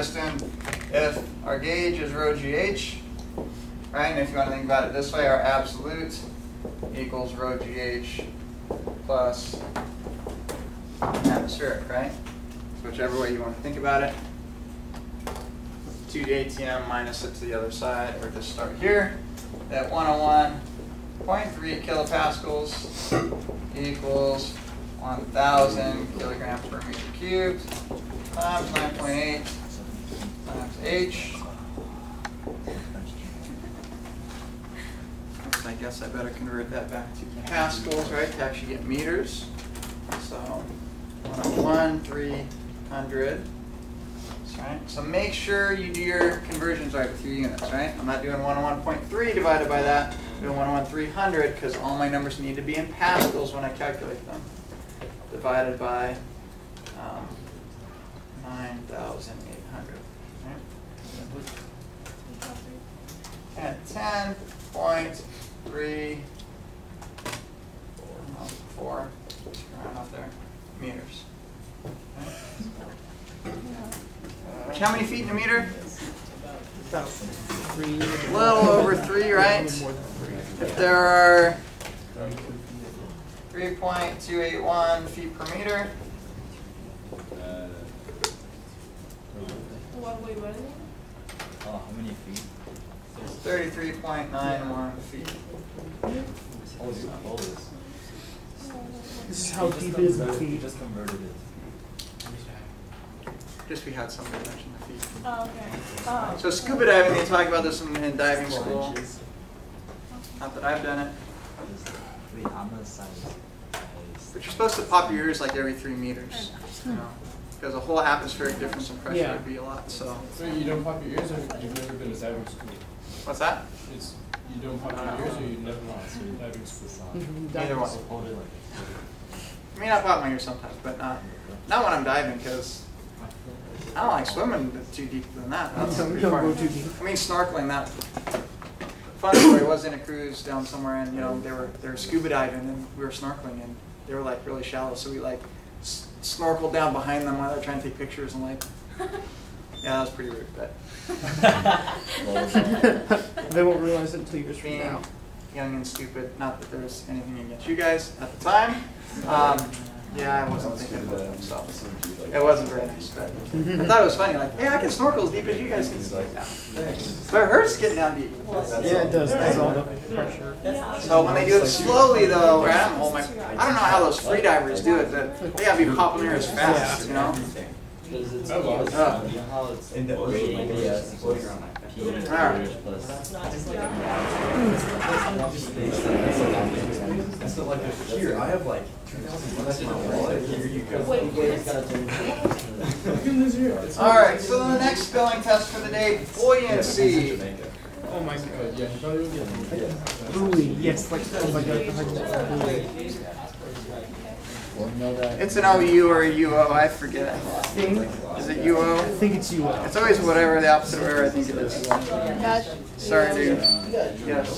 just in if our gauge is rho GH, right? And if you want to think about it this way, our absolute equals rho GH plus atmospheric, right? So whichever way you want to think about it. 2 ATM minus it to the other side, or just start here. At 101.3 kilopascals equals 1,000 kilograms per meter cubed times 9.8 times H. I guess I better convert that back to pascals, right, to actually get meters. So 101,300. Right? So make sure you do your conversions right with your units, right? I'm not doing 101.3 divided by that. I'm doing 101,300 because all my numbers need to be in pascals when I calculate them. Divided by 9,800. Right? At 10.3 4 around up there meters. Okay. How many feet in a meter? About 3. A little over 3, right? If there are 3.281 feet per meter. What is it? How many feet? 33.91 feet. This is how deep it is in feet. Just converted it. Just we had somebody mention the feet. Oh, okay. Oh. So scuba diving, they talk about this in diving school. Not that I've done it. Wait, I'm gonna sign this. But you're supposed to pop your ears like every 3 meters. You know, because a whole atmospheric difference in pressure would be a lot. So you don't pop your ears, or you've never been to diving school? what's that? You don't pop your ears, or you've never been to diving school? Either one. I mean, I pop my ears sometimes, but not when I'm diving, because I don't like swimming too deep than that. That's Don't pretty far. go too deep. I mean, snorkeling. That fun story was in a cruise down somewhere, and they were scuba diving, and we were snorkeling, and they were like really shallow, so we like snorkeled down behind them while they're trying to take pictures, and like, yeah, that was pretty rude, but They won't realize it until years from being now. young and stupid. Not that there was anything against you guys at the time. Yeah, I wasn't thinking about them, so it wasn't very nice. But I thought it was funny, like, hey, I can snorkel as deep as you guys can. Like, no. But it hurts getting down deep. Yeah, it does. That's all the pressure. So when they do it slowly, though, right, I don't know how those free divers do it, but they gotta be popping there as fast, you know? In the ocean, so like here, I have like 2,000 less in my wallet. Here you go. Alright, so the next spelling test for the day, buoyancy. Oh my god. Buoy. Yes, like, oh my god. It's an OU or a UO, I forget. Is it UO? I think it's you. It's always whatever the opposite of whatever I think it is. Sorry, dude. Yes.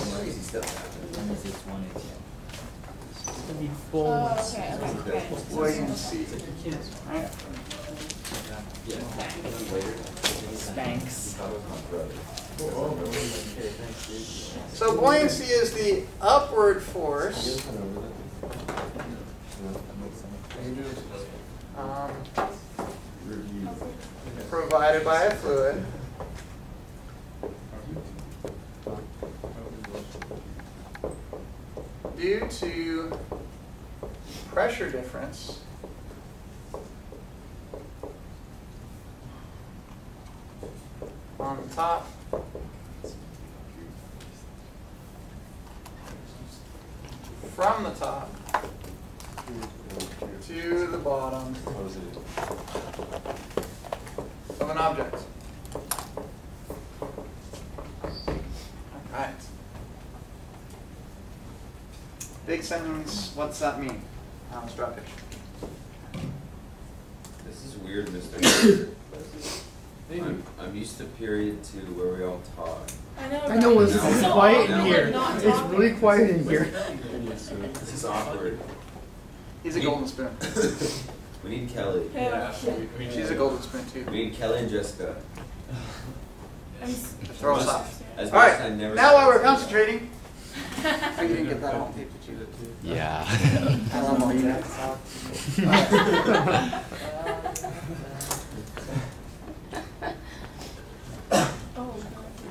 Buoyancy. Right. Thanks. So buoyancy is the upward force provided by a fluid due to pressure difference on the top from the top to the bottom of an object. Alright. Big sentence, what's that mean? Let's draw a picture. This is weird, Mr. I'm used to period 2 where we all talk. I know it's so quiet in awkward here. not It's talking. really quiet in here. This is awkward. He's a golden spoon. We need Kelly. Yeah. She's a golden spoon too. We need Kelly and Jessica. Throw us off. As All much as I right, never now while we're said- concentrating, oh, you didn't get that on tape, did you? Yeah. I love all you guys.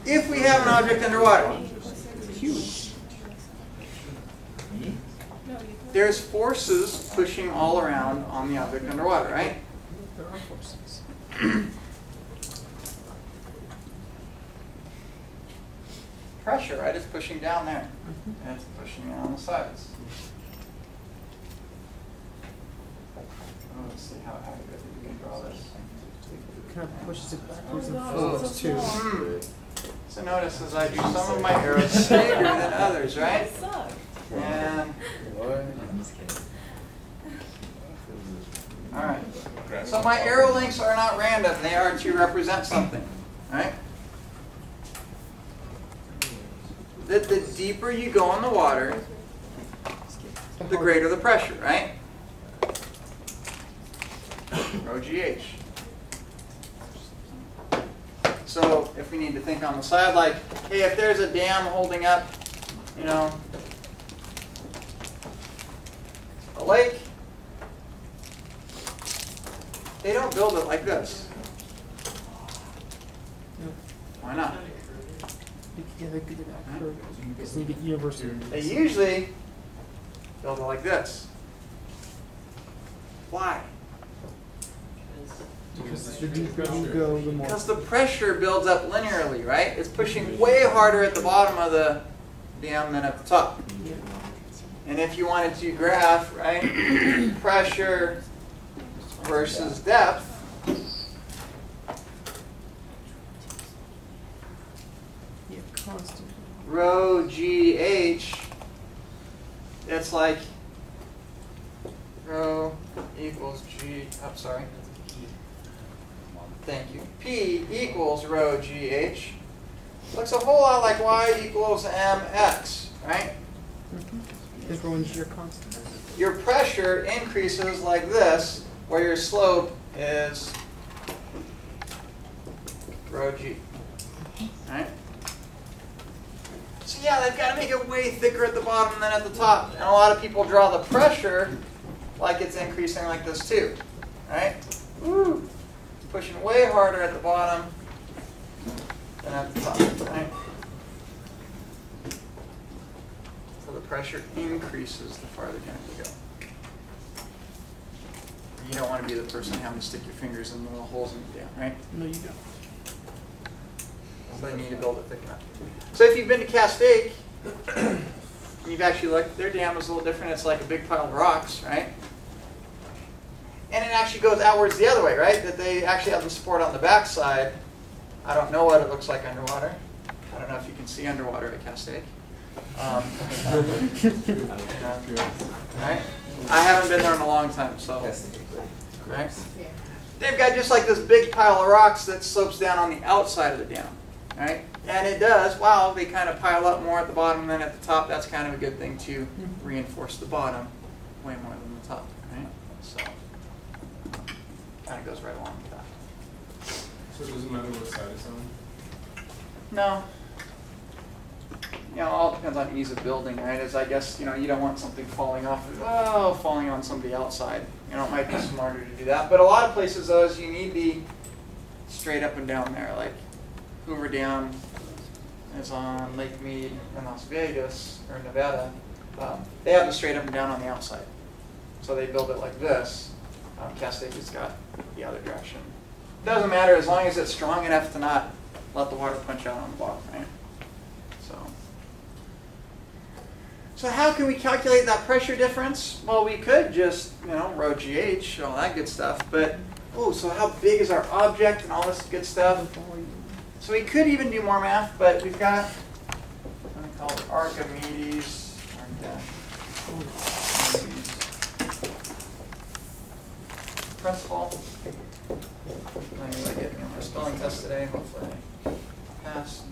If we have an object underwater, there's forces pushing all around on the object underwater, right? There are forces. Pressure, right? It's pushing down there. And it's pushing on the sides. Oh, let's see how accurate we can draw this. Kind of pushes it backwards and Oh, forwards too. So notice as I do some of my arrows stagger than others, right? And all right. So my arrow links are not random; they are to represent something, right? That the deeper you go in the water, the greater the pressure, right? Rho GH. So if we need to think on the side, like, hey, if there's a dam holding up, you know, a lake, they don't build it like this. Why not? Yeah, they could do that curve because they get universal. They usually build it like this. Why? Because the deeper you go, the more. Because the pressure builds up linearly, right? It's pushing way harder at the bottom of the dam than at the top. And if you wanted to graph, right, pressure versus depth, Yeah, constant. rho GH, it's like rho equals G, I'm sorry. Thank you. P equals rho GH. Looks a whole lot like Y equals MX, right? Is rho and G are constant. Your pressure increases like this, where your slope is rho G, right? So yeah, they've got to make it way thicker at the bottom than at the top. And a lot of people draw the pressure like it's increasing like this too, right? Woo! Pushing way harder at the bottom than at the top, right? So the pressure increases the farther down you go. You don't want to be the person having to stick your fingers in the little holes in the dam, right? No, you don't. So they need to build it thick enough. So if you've been to Castaic, and you've actually looked, their dam is a little different. It's like a big pile of rocks, right? And it actually goes outwards the other way, right? That they actually have the support on the back side. I don't know what it looks like underwater. I don't know if you can see underwater at Castaic. Right? I haven't been there in a long time, so. Right? They've got just like this big pile of rocks that slopes down on the outside of the dam. Right? And it does, wow, they kind of pile up more at the bottom than at the top. That's kind of a good thing to reinforce the bottom way more than the top. Right? So, kind of goes right along with that. So it doesn't matter what side it's on? No. You know, it all depends on ease of building, right? As I guess, you know, you don't want something falling off, falling on somebody outside. You know, it might be smarter to do that. But a lot of places, though, is you need the straight up and down there. Like Hoover Dam is on Lake Mead in Las Vegas, or Nevada. They have the straight up and down on the outside. So they build it like this. Castaic has got the other direction. Doesn't matter as long as it's strong enough to not let the water punch out on the bottom, right? So how can we calculate that pressure difference? Well, we could just, you know, rho GH, all that good stuff. But, oh, so how big is our object and all this good stuff? So we could even do more math, but we've got, what do we call it, Archimedes. Principle. I'm going to get my spelling test today. Hopefully I pass.